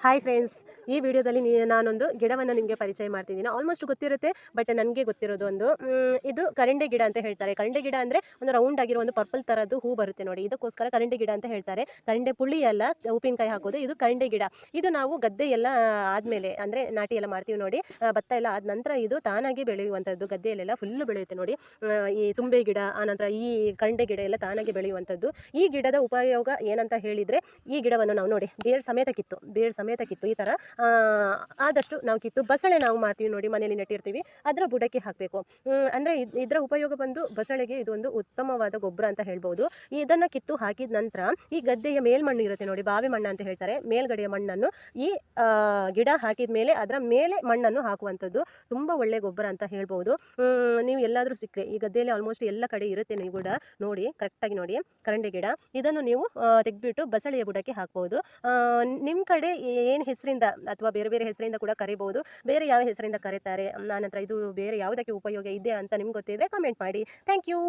Hi friends, ಈ ವಿಡಿಯೋದಲ್ಲಿ ನಾನೊಂದು ಗಿಡವನ್ನು ನಿಮಗೆ ಪರಿಚಯ ಮಾಡ್ತಿದ್ದೀನಿ. ಆಲ್ಮೋಸ್ಟ್ ಗೊತ್ತಿರುತ್ತೆ, ಬಟ್ ನನಗೆ ಗೊತ್ತಿರೋದು ಒಂದು ಇದು ಕರಂಡೆ ಗಿಡ ಅಂತ ಹೇಳ್ತಾರೆ. ಕರಂಡೆ ಗಿಡ ಅಂದರೆ ಒಂದು ರೌಂಡ್ ಆಗಿರೋ ಒಂದು ಪರ್ಪಲ್ ಥರದ್ದು ಹೂ ಬರುತ್ತೆ ನೋಡಿ, ಇದಕ್ಕೋಸ್ಕರ ಕರಂಡೆ ಗಿಡ ಅಂತ ಹೇಳ್ತಾರೆ. ಕರಂಡೆ ಪುಳಿ ಅಲ್ಲ, ಉಪ್ಪಿನಕಾಯಿ ಹಾಕೋದು, ಇದು ಕರಂಡೆ ಗಿಡ. ಇದು ನಾವು ಗದ್ದೆ ಎಲ್ಲ ಆದಮೇಲೆ ಅಂದರೆ ನಾಟಿ ಎಲ್ಲ ಮಾಡ್ತೀವಿ ನೋಡಿ, ಭತ್ತ ಎಲ್ಲ ಆದ ನಂತರ ಇದು ತಾನಾಗಿ ಬೆಳೆಯುವಂಥದ್ದು. ಗದ್ದೆಯಲ್ಲೆಲ್ಲ ಫುಲ್ಲು ಬೆಳೆಯುತ್ತೆ ನೋಡಿ, ಈ ತುಂಬೆ ಗಿಡ, ಆನಂತರ ಈ ಕರಂಡೆ ಗಿಡ ಎಲ್ಲ ತಾನಾಗಿ ಬೆಳೆಯುವಂಥದ್ದು. ಈ ಗಿಡದ ಉಪಯೋಗ ಏನಂತ ಹೇಳಿದರೆ, ಈ ಗಿಡವನ್ನು ನಾವು ನೋಡಿ ಬೇರು ಸಮೇತ ಕಿತ್ತು ಈ ಥರ ಆದಷ್ಟು ನಾವು ಕಿತ್ತು ಬಸಳೆ ನಾವು ಮಾಡ್ತೀವಿ ನೋಡಿ, ಮನೆಯಲ್ಲಿ ನೆಟ್ಟಿರ್ತೀವಿ, ಅದರ ಬುಡಕ್ಕೆ ಹಾಕಬೇಕು. ಅಂದರೆ ಇದರ ಉಪಯೋಗ ಬಂದು ಬಸಳೆಗೆ ಇದು ಒಂದು ಉತ್ತಮವಾದ ಗೊಬ್ಬರ ಅಂತ ಹೇಳ್ಬೋದು. ಇದನ್ನು ಕಿತ್ತು ಹಾಕಿದ ನಂತರ ಈ ಗದ್ದೆಯ ಮೇಲ್ಮಣ್ಣು ಇರುತ್ತೆ ನೋಡಿ, ಬಾವಿ ಮಣ್ಣು ಅಂತ ಹೇಳ್ತಾರೆ, ಮೇಲ್ಗಡೆಯ ಮಣ್ಣನ್ನು ಈ ಗಿಡ ಹಾಕಿದ ಮೇಲೆ ಅದರ ಮೇಲೆ ಮಣ್ಣನ್ನು ಹಾಕುವಂಥದ್ದು ತುಂಬ ಒಳ್ಳೆ ಗೊಬ್ಬರ ಅಂತ ಹೇಳ್ಬೋದು. ನೀವು ಎಲ್ಲಾದರೂ ಸಿಕ್ಕರೆ ಈ ಗದ್ದೆಯಲ್ಲಿ ಆಲ್ಮೋಸ್ಟ್ ಎಲ್ಲ ಕಡೆ ಇರುತ್ತೆ, ನೀವು ಕೂಡ ನೋಡಿ, ಕರೆಕ್ಟಾಗಿ ನೋಡಿ, ಕರಂಡೆ ಗಿಡ. ಇದನ್ನು ನೀವು ತೆಗೆದ್ಬಿಟ್ಟು ಬಸಳೆಯ ಬುಡಕ್ಕೆ ಹಾಕ್ಬೋದು. ನಿಮ್ಮ ಕಡೆ ಏನು ಹೆಸರಿಂದ ಅಥವಾ ಬೇರೆ ಬೇರೆ ಹೆಸರಿಂದ ಕೂಡ ಕರಿಬೋದು, ಬೇರೆ ಯಾವ ಹೆಸರಿಂದ ಕರೀತಾರೆ, ಆನಂತರ ಇದು ಬೇರೆ ಯಾವುದಕ್ಕೆ ಉಪಯೋಗ ಇದೆ ಅಂತ ನಿಮ್ಗೆ ಗೊತ್ತಿದ್ರೆ ಕಮೆಂಟ್ ಮಾಡಿ. Thank you.